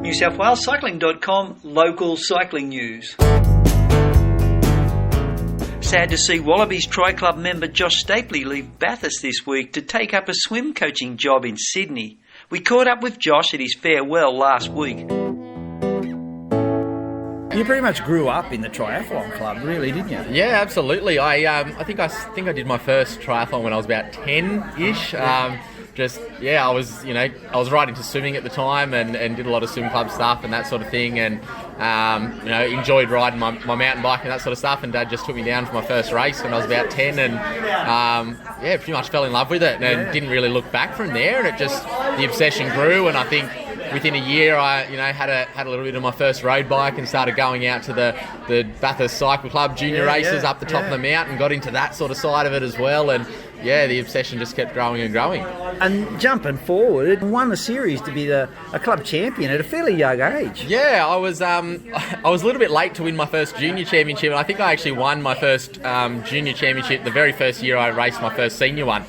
New South Wales Cycling.com local cycling news. Sad to see Wallabies Tri Club member Josh Stapley leave Bathurst this week to take up a swim coaching job in Sydney. We caught up with Josh at his farewell last week. You pretty much grew up in the triathlon club, really, didn't you? Yeah, absolutely. I think I did my first triathlon when I was about 10-ish. I was right into swimming at the time and did a lot of swim club stuff and that sort of thing, and enjoyed riding my mountain bike and that sort of stuff. And Dad just took me down for my first race when I was about 10, and pretty much fell in love with it and didn't really look back from there. And the obsession grew, and I think within a year, I had a little bit of my first road bike and started going out to the Bathurst Cycle Club junior races up the top of the mountain, got into that sort of side of it as well, and the obsession just kept growing and growing. And jumping forward, won the series to be a club champion at a fairly young age. Yeah, I was a little bit late to win my first junior championship, and I think I actually won my first junior championship the very first year I raced my first senior one.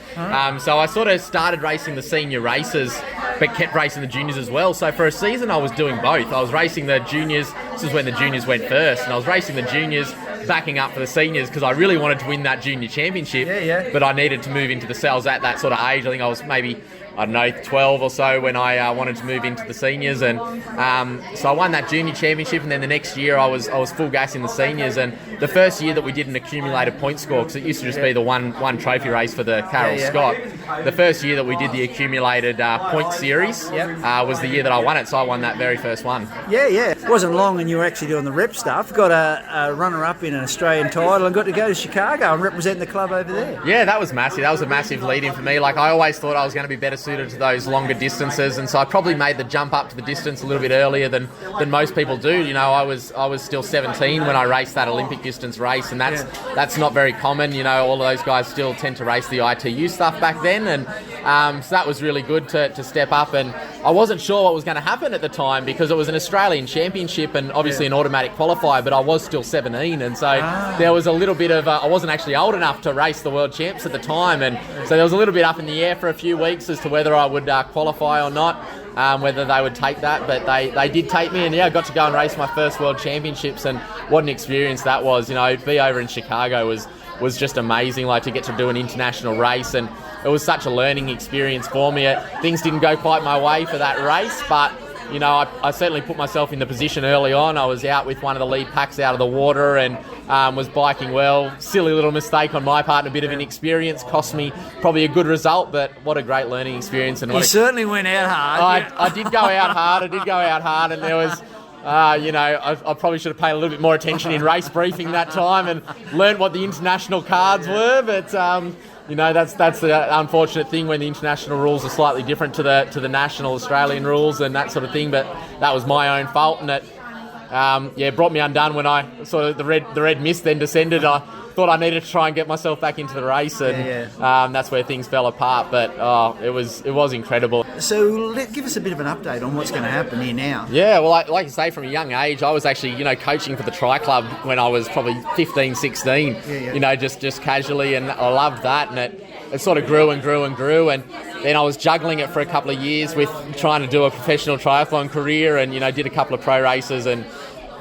So I sort of started racing the senior races, but kept racing the juniors as well. So for a season I was doing both. I was racing the juniors, this is when the juniors went first, and I was racing the juniors, backing up for the seniors because I really wanted to win that junior championship, but I needed to move into the cells at that sort of age. I think I was maybe 12 or so when I wanted to move into the seniors, and so I won that junior championship, and then the next year I was full gas in the seniors. And the first year that we did an accumulated point score, because it used to just be the one trophy race for the Carol Scott, the first year that we did the accumulated point series was the year that I won it, so I won that very first one. It wasn't long and you were actually doing the rep stuff, got a runner-up in an Australian title and got to go to Chicago and represent the club over there. Yeah, that was massive. That was a massive lead-in for me. Like, I always thought I was going to be better suited to those longer distances, and so I probably made the jump up to the distance a little bit earlier than most people do. You know, I was still 17 when I raced that Olympic distance race, and that's not very common. You know, all of those guys still tend to race the ITU stuff back then, and so that was really good to step up. And I wasn't sure what was going to happen at the time because it was an Australian championship and obviously an automatic qualifier, but I was still 17, and so there was a little bit of I wasn't actually old enough to race the world champs at the time, and so there was a little bit up in the air for a few weeks as to whether I would qualify or not, whether they would take that, but they did take me, and I got to go and race my first world championships, and what an experience that was. You know, be over in Chicago was just amazing, like to get to do an international race, and it was such a learning experience for me. Things didn't go quite my way for that race, but you know, I certainly put myself in the position early on. I was out with one of the lead packs out of the water and was biking well. Silly little mistake on my part and a bit of inexperience cost me probably a good result, but what a great learning experience. And you certainly went out hard. I did go out hard. And there was I probably should have paid a little bit more attention in race briefing that time and learned what the international cards were, but that's the unfortunate thing when the international rules are slightly different to the national Australian rules and that sort of thing. But that was my own fault, and it brought me undone when I sort of the red mist then descended. I thought I needed to try and get myself back into the race, and that's where things fell apart. But it was incredible. So give us a bit of an update on what's going to happen here now. Yeah, well, like you say, from a young age, I was actually coaching for the Tri Club when I was probably 15, 16. Just casually, and I loved that, and it sort of grew and grew and grew, and then I was juggling it for a couple of years with trying to do a professional triathlon career, and did a couple of pro races, and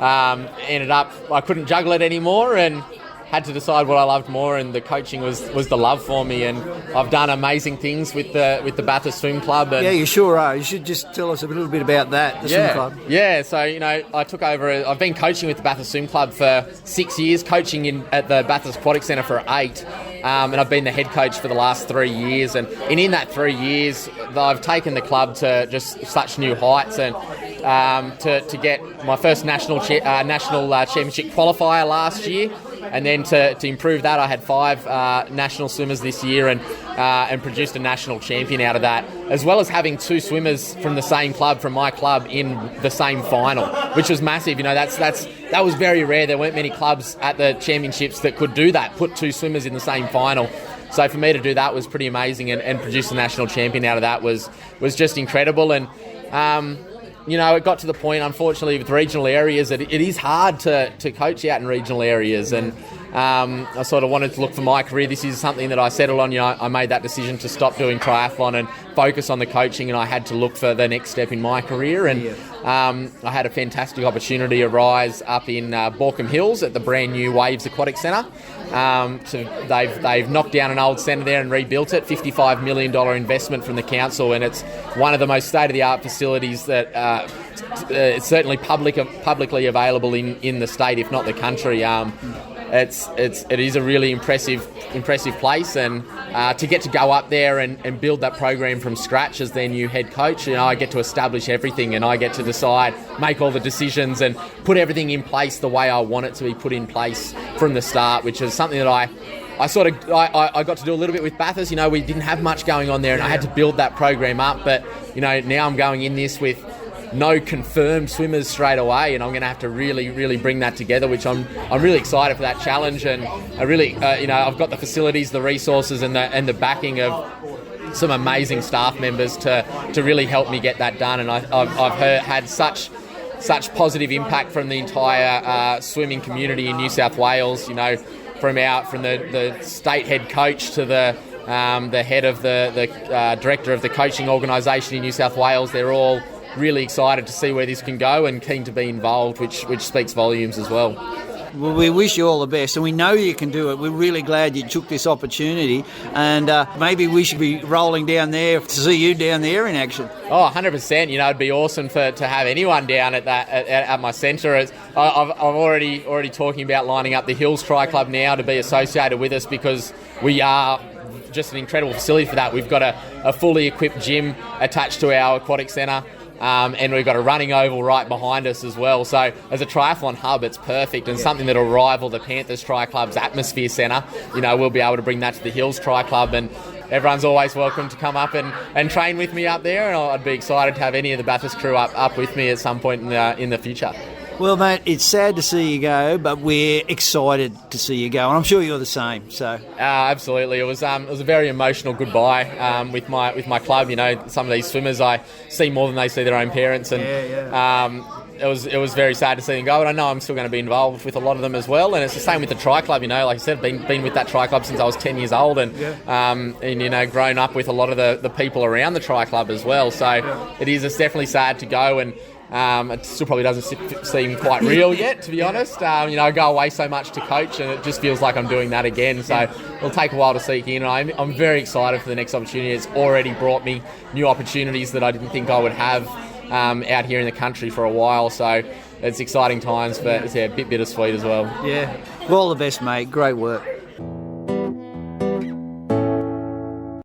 ended up I couldn't juggle it anymore, and had to decide what I loved more, and the coaching was the love for me, and I've done amazing things with the Bathurst Swim Club. And you sure are. You should just tell us a little bit about that, the swim club. Yeah, so I took over. I've been coaching with the Bathurst Swim Club for 6 years, coaching at the Bathurst Aquatic Centre for 8, and I've been the head coach for the last 3 years. And in that 3 years, I've taken the club to just such new heights, and to get my first national championship qualifier last year. And then to improve that, I had 5 national swimmers this year, and produced a national champion out of that, as well as having 2 swimmers from the same club, from my club, in the same final, which was massive. That was very rare. There weren't many clubs at the championships that could do that, put 2 swimmers in the same final. So for me to do that was pretty amazing, and produce a national champion out of that was just incredible. And it got to the point, unfortunately, with regional areas, that it is hard to coach out in regional areas. And I sort of wanted to look for my career. This is something that I settled on. I made that decision to stop doing triathlon and focus on the coaching, and I had to look for the next step in my career. And I had a fantastic opportunity arise up in Baulkham Hills at the brand new Waves Aquatic Centre. So they've knocked down an old centre there and rebuilt it. $55 million investment from the council, and it's one of the most state-of-the-art facilities that it's certainly publicly available in the state, if not the country. It is a really impressive place, and to get to go up there and build that program from scratch as their new head coach, I get to establish everything, and I get to decide, make all the decisions, and put everything in place the way I want it to be put in place from the start, which is something that I got to do a little bit with Bathurst. We didn't have much going on there, and I had to build that program up. But now I'm going in this with no confirmed swimmers straight away, and I'm going to have to really bring that together, which I'm really excited for that challenge. And I really I've got the facilities, the resources, and the backing of some amazing staff members to really help me get that done. And I've had such positive impact from the entire swimming community in New South Wales. From the state head coach to the head of the director of the coaching organisation in New South Wales. They're all really excited to see where this can go and keen to be involved, which speaks volumes as well. Well, we wish you all the best, and we know you can do it. We're really glad you took this opportunity, and maybe we should be rolling down there to see you down there in action. Oh, 100%. It'd be awesome to have anyone down at my centre. I'm already talking about lining up the Hills Tri Club now to be associated with us, because we are just an incredible facility for that. We've got a fully equipped gym attached to our aquatic centre. And we've got a running oval right behind us as well. So as a triathlon hub, it's perfect, and something that'll rival the Panthers Tri Club's Atmosphere Centre. We'll be able to bring that to the Hills Tri Club, and everyone's always welcome to come up and train with me up there. And I'd be excited to have any of the Bathurst crew up with me at some point in the future. Well, mate, it's sad to see you go, but we're excited to see you go, and I'm sure you're the same. So, absolutely, it was a very emotional goodbye with my club. Some of these swimmers I see more than they see their own parents, and it was very sad to see them go. But I know I'm still going to be involved with a lot of them as well, and it's the same with the Tri Club. Like I said, been with that Tri Club since I was 10 years old, and grown up with a lot of the people around the Tri Club as well. So it's definitely sad to go, and it still probably doesn't seem quite real yet, to be honest. I go away so much to coach, and it just feels like I'm doing that again. So it'll take a while to sink in. I'm very excited for the next opportunity. It's already brought me new opportunities that I didn't think I would have out here in the country for a while. So it's exciting times, but it's a bit bittersweet as well. Yeah. Well, all the best, mate. Great work.